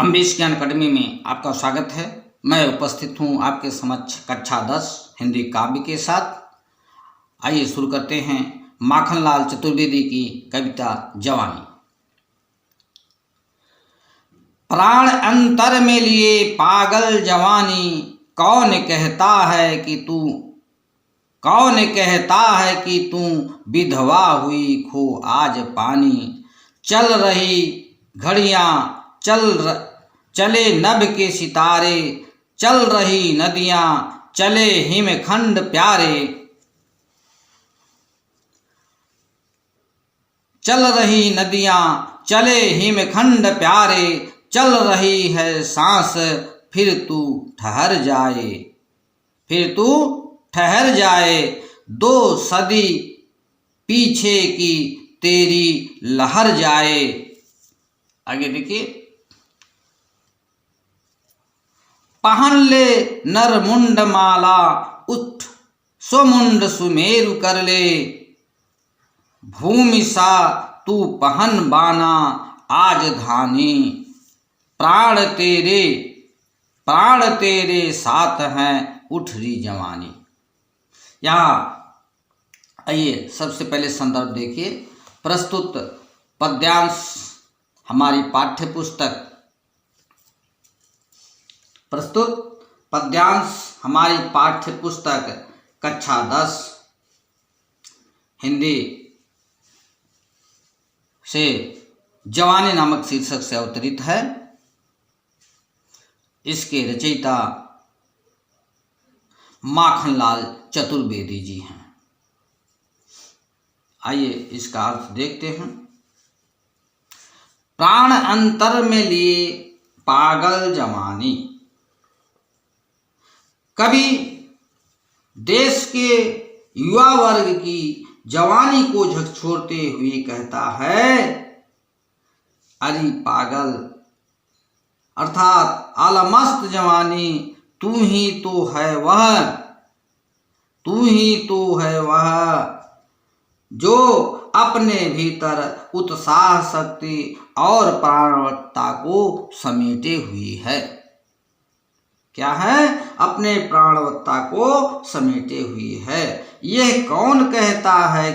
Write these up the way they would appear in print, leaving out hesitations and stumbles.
अम्बेश ज्ञान अकादमी में आपका स्वागत है। मैं उपस्थित हूँ आपके समक्ष कक्षा 10 हिंदी काव्य के साथ। आइए शुरू करते हैं माखनलाल चतुर्वेदी की कविता जवानी। प्राण अंतर में लिए पागल जवानी, कौन कहता है कि तू विधवा हुई खो आज पानी। चल रही घड़ियाँ चले नभ के सितारे, चल रही नदियाँ चले हिमखंड प्यारे। चल रही नदियाँ चले हिमखंड प्यारे, चल रही है सांस फिर तू ठहर जाए। 2 सदी पीछे की तेरी लहर जाए। आगे देखिए। पहन ले नर मुंड माला, उठ सुमुंड सुमेरु कर ले। भूमि सा तू पहन बाना आज धानी, प्राण तेरे साथ हैं उठ रही जवानी। यहाँ आइए सबसे पहले संदर्भ देखिए। प्रस्तुत पद्यांश हमारी पाठ्य पुस्तक कक्षा 10 हिंदी से जवानी नामक शीर्षक से अवतरित है। इसके रचयिता माखनलाल चतुर्वेदी जी हैं। आइए इसका अर्थ देखते हैं। प्राण अंतर में लिए पागल जवानी। कवि देश के युवा वर्ग की जवानी को झकझोरते हुए कहता है, अरे पागल अर्थात आलमस्त जवानी, तू ही तो है वह जो अपने भीतर उत्साह शक्ति और प्राणवत्ता को समेटे हुई है। क्या है? अपने प्राणवत्ता को समेटे हुई है। यह कौन कहता है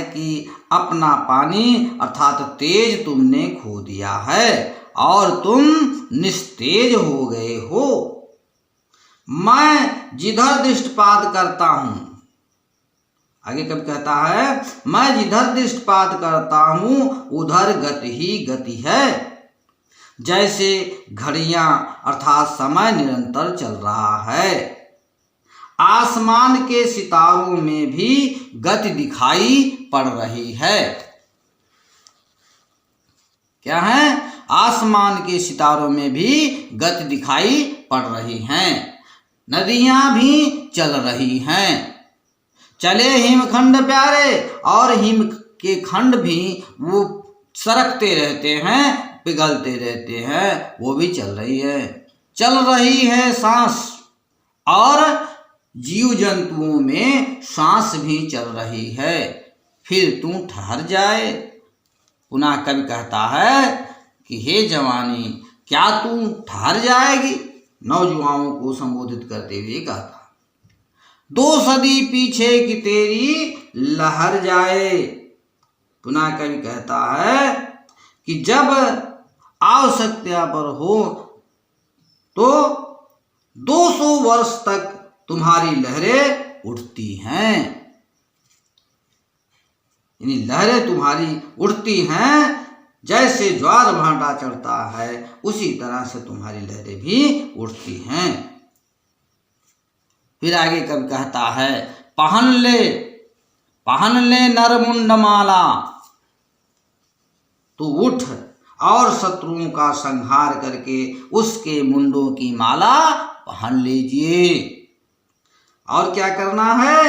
कि अपना पानी अर्थात तेज तुमने खो दिया है और तुम निस्तेज हो गए हो। मैं जिधर दृष्टिपात करता हूँ, आगे कब कहता है, मैं जिधर दृष्टिपात करता हूँ उधर गति ही गति है। जैसे घड़ियां अर्थात समय निरंतर चल रहा है। आसमान के सितारों में भी गति दिखाई पड़ रही है। क्या है? आसमान के सितारों में भी गति दिखाई पड़ रही हैं। नदियां भी चल रही हैं। चले हिमखंड प्यारे, और हिम के खंड भी वो सरकते रहते हैं, पिघलते रहते हैं, वो भी चल रही है। चल रही है सांस, और जीव जंतुओं में सांस भी चल रही है। फिर तू ठहर जाए। पुनः कवि कहता है कि हे जवानी, क्या तू ठहर जाएगी? नौजवानों को संबोधित करते हुए कहता, 2 सदी पीछे की तेरी लहर जाए। पुनः कवि कहता है कि जब आवश्यकता पर हो तो 200 वर्ष तक तुम्हारी लहरें उठती हैं। यानी लहरें तुम्हारी उठती हैं, जैसे ज्वार भाटा चढ़ता है उसी तरह से तुम्हारी लहरें भी उठती हैं। फिर आगे कब कहता है, पहन ले नरमुंड माला, तू उठ और शत्रुओं का संहार करके उसके मुंडों की माला पहन लीजिए। और क्या करना है?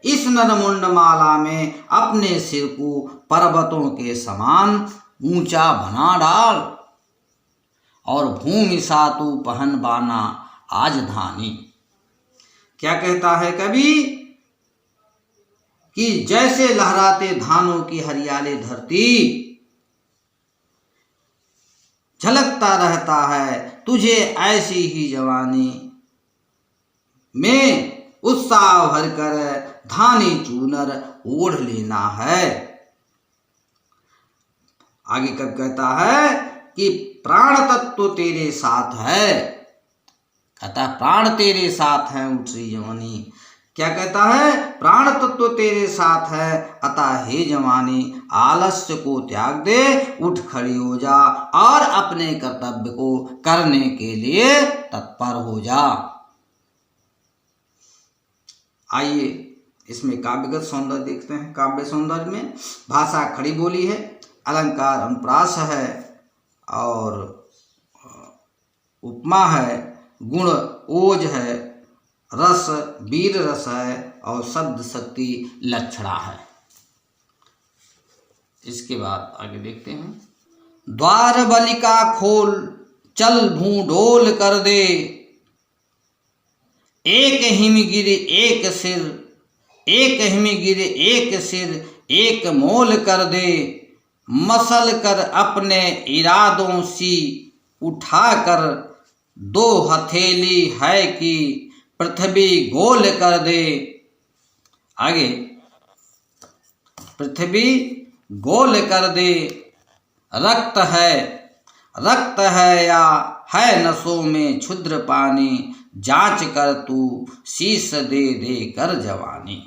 इस नरमुंड माला में अपने सिर को पर्वतों के समान ऊंचा बना डाल, और भूमि सा तू पहन बाना आज धानी। क्या कहता है कवि कि जैसे लहराते धानों की हरियाली धरती, झलकता रहता है तुझे ऐसी ही जवानी में, उत्साह भरकर धानी चूनर ओढ़ लेना है। आगे कब कहता है कि प्राण तत्व तेरे साथ है, कहता है प्राण तेरे साथ है उठ रही जवानी। क्या कहता है? प्राण तत्व तेरे साथ है, अतः हे जवानी आलस्य को त्याग दे, उठ खड़ी हो जा और अपने कर्तव्य को करने के लिए तत्पर हो जा। आइए इसमें काव्यगत सौंदर्य देखते हैं। काव्य सौंदर्य में भाषा खड़ी बोली है, अलंकार अनुप्रास है और उपमा है, गुण ओज है, रस वीर रस है और शब्द शक्ति लक्षणा है। इसके बाद आगे देखते हैं। द्वार बलिका खोल चल भूडोल कर दे, एक हिमगिर एक सिर, एक हिमगिर एक सिर एक मोल कर दे, मसल कर अपने इरादों सी उठा कर, दो हथेली है कि पृथ्वी गोल कर दे। आगे पृथ्वी गोल कर दे, रक्त है या है नसों में क्षुद्र पानी, जांच कर तू शीश दे दे कर जवानी।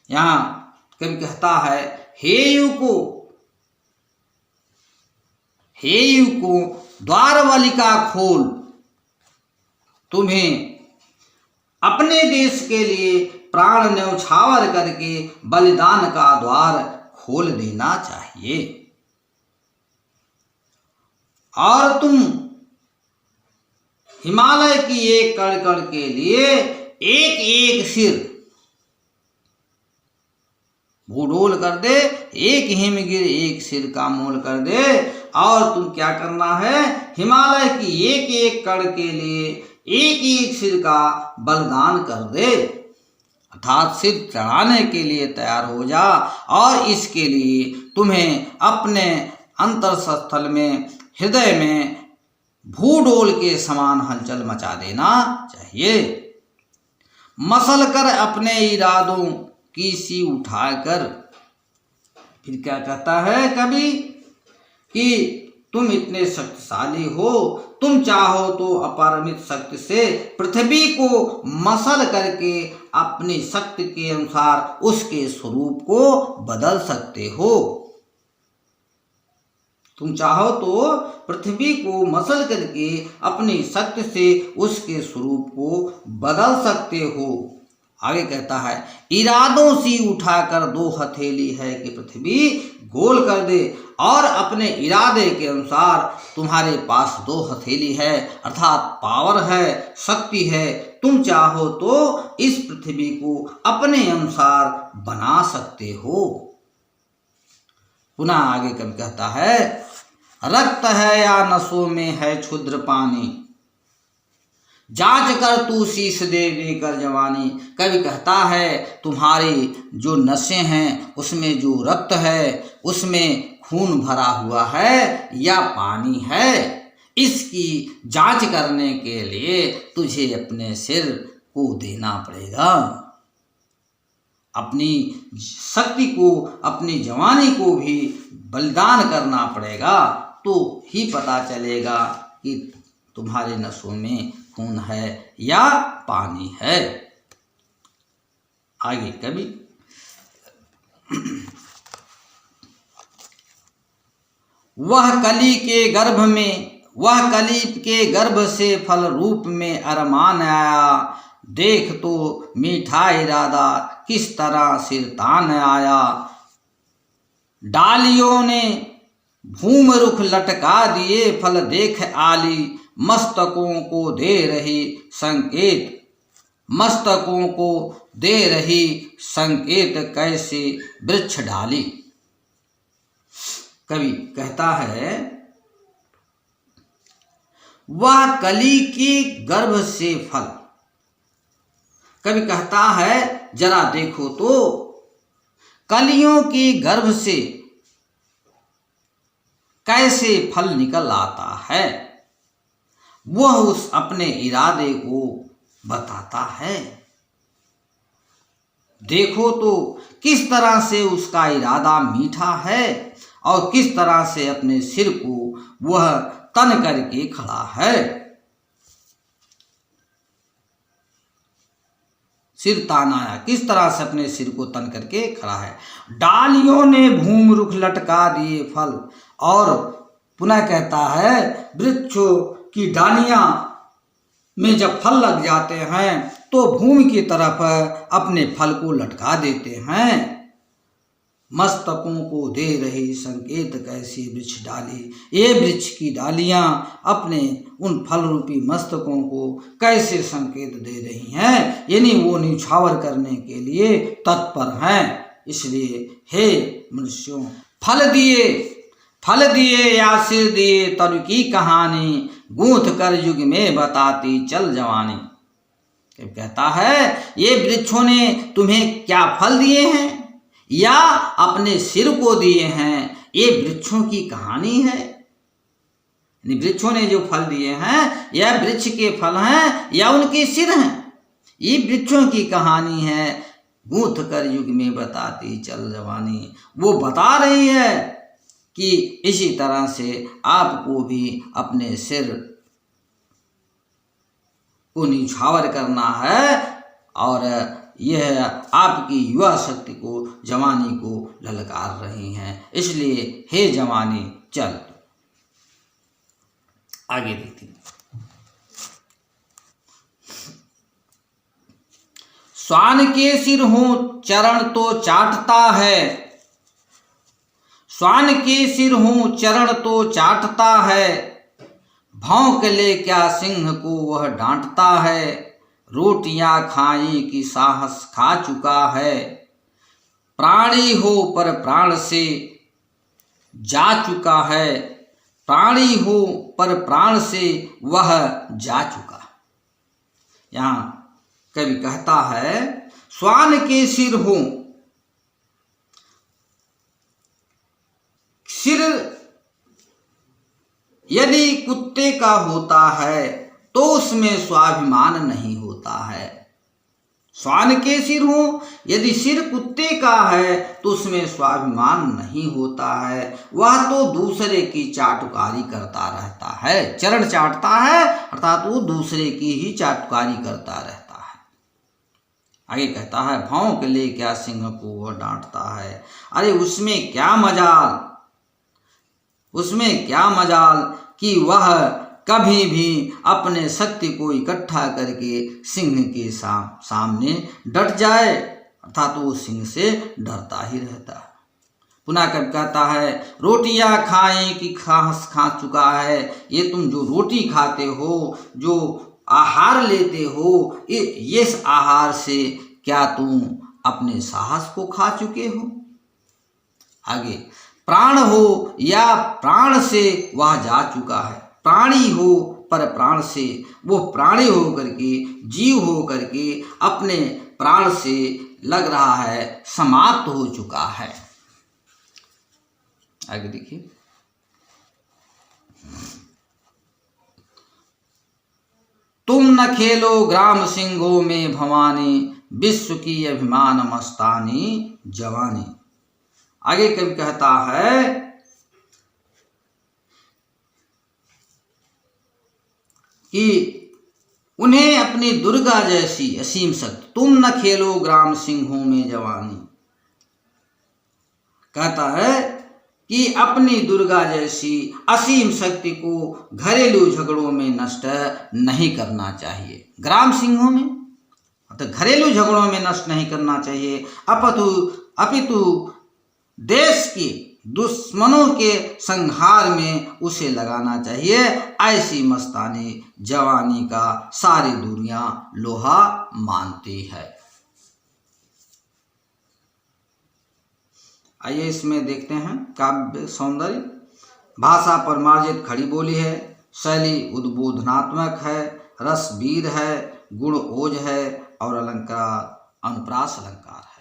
यहाँ कवि कहता है हेयु को द्वार बलिका खोल, तुम्हें अपने देश के लिए प्राण न्यौछावर करके बलिदान का द्वार खोल देना चाहिए। और तुम हिमालय की एक कण कण के लिए एक एक सिर भूडोल कर दे, एक हिमगिर एक सिर का मोल कर दे। और तुम क्या करना है? हिमालय की एक एक कण के लिए एक एक सिर का बलिदान कर दे, अर्थात सिर चढ़ाने के लिए तैयार हो जा। और इसके लिए तुम्हें अपने अंतरस्थल में, हृदय में भूडोल के समान हलचल मचा देना चाहिए। मसल कर अपने इरादों की सी उठाकर, फिर क्या कहता है कवि कि तुम इतने शक्तिशाली हो, तुम चाहो तो अपरिमित शक्ति से पृथ्वी को मसल करके अपनी शक्ति के अनुसार उसके स्वरूप को बदल सकते हो। तुम चाहो तो पृथ्वी को मसल करके अपनी शक्ति से उसके स्वरूप को बदल सकते हो। आगे कहता है इरादों सी उठाकर दो हथेली है कि पृथ्वी गोल कर दे। और अपने इरादे के अनुसार तुम्हारे पास दो हथेली है, अर्थात पावर है, शक्ति है। तुम चाहो तो इस पृथ्वी को अपने अनुसार बना सकते हो। पुनः आगे कवि कहता है रक्त है या नसों में है क्षुद्र पानी, जांच कर तू शीश दे देकर जवानी। कवि कहता है तुम्हारी जो नसें हैं उसमें जो रक्त है, उसमें खून भरा हुआ है या पानी है, इसकी जांच करने के लिए तुझे अपने सिर को देना पड़ेगा। अपनी शक्ति को, अपनी जवानी को भी बलिदान करना पड़ेगा, तो ही पता चलेगा कि तुम्हारे नसों में खून है या पानी है। आगे कवि वह कली के गर्भ से फल रूप में अरमान आया, देख तो मीठा इरादा किस तरह सिर तान आया। डालियों ने भूम रुख लटका दिए फल देख आली, मस्तकों को दे रही संकेत, मस्तकों को दे रही संकेत कैसे वृक्ष डाली। कवि कहता है वह कली के गर्भ से फल। कवि कहता है जरा देखो तो कलियों के गर्भ से कैसे फल निकल आता है, वह उस अपने इरादे को बताता है। देखो तो किस तरह से उसका इरादा मीठा है और किस तरह से अपने सिर को वह तन करके खड़ा है। सिर तानाया, किस तरह से अपने सिर को तन करके खड़ा है। डालियों ने भूमि रुख लटका दिए फल, और पुनः कहता है वृक्षों की डालियां में जब फल लग जाते हैं तो भूमि की तरफ अपने फल को लटका देते हैं। मस्तकों को दे रही संकेत कैसी वृक्ष डाली, ये वृक्ष की डालियां अपने उन फल रूपी मस्तकों को कैसे संकेत दे रही हैं, यानी वो न्यौछावर करने के लिए तत्पर हैं। इसलिए हे मनुष्यों, फल दिए या सिर दिए तरु की कहानी, गूंथ कर युग में बताती चल जवानी। कहता है ये वृक्षों ने तुम्हें क्या फल दिए हैं या अपने सिर को दिए हैं, ये वृक्षों की कहानी है। वृक्षों ने जो फल दिए हैं यह वृक्ष के फल हैं या उनके सिर हैं, ये वृक्षों की कहानी है। गूंथ कर युग में बताती चल जवानी, वो बता रही है कि इसी तरह से आपको भी अपने सिर को न्यौछावर करना है और यह आपकी युवा शक्ति को, जवानी को ललकार रही हैं। इसलिए हे जवानी चल। आगे देखते हैं। श्वान के सिर हो चरण तो चाटता है, श्वान के सिर हो चरण तो चाटता है, भौंक ले क्या सिंह को वह डांटता है। रोटियां खाई की साहस खा चुका है, प्राणी हो पर प्राण से जा चुका है, प्राणी हो पर प्राण से वह जा चुका। यहाँ कवि कहता है श्वान के सिर हो, सिर यदि कुत्ते का होता है तो उसमें स्वाभिमान नहीं होता है। श्वान के सिर हो, यदि सिर कुत्ते का है तो उसमें स्वाभिमान नहीं होता है, वह तो दूसरे की चाटुकारी करता रहता है। चरण चाटता है अर्थात वो दूसरे की ही चाटुकारी करता रहता है। आगे कहता है भौंक ले क्या सिंह को वह डांटता है। अरे उसमें क्या मजाल, उसमें क्या मजाल कि वह कभी भी अपने शक्ति को इकट्ठा करके सिंह के सामने डट जाए, अर्थात वो सिंह से डरता ही रहता है। पुनः कब कहता है रोटियां खाए कि खास खा चुका है, ये तुम जो रोटी खाते हो, जो आहार लेते हो, इस आहार से क्या तुम अपने साहस को खा चुके हो। आगे प्राण हो या प्राण से वह जा चुका है, प्राणी हो पर प्राण से, वो प्राणी हो करके, जीव हो करके अपने प्राण से लग रहा है समाप्त हो चुका है। आगे देखिए तुम न खेलो ग्राम सिंहों में भवानी, विश्व की अभिमान मस्तानी जवानी। आगे कवि कहता है कि उन्हें अपनी दुर्गा जैसी असीम शक्ति, तुम न खेलो ग्राम सिंहों में जवानी, कहता है कि अपनी दुर्गा जैसी असीम शक्ति को घरेलू झगड़ों में नष्ट नहीं करना चाहिए। ग्राम सिंहों में तो घरेलू झगड़ों में नष्ट नहीं करना चाहिए, अपितु देश के दुश्मनों के संहार में उसे लगाना चाहिए। ऐसी मस्तानी जवानी का सारी दुनिया लोहा मानती है। आइए इसमें देखते हैं काव्य सौंदर्य। भाषा पर मार्जित खड़ी बोली है, शैली उद्बोधनात्मक है, रस वीर है, गुण ओज है और अलंकार अनुप्रास अलंकार है।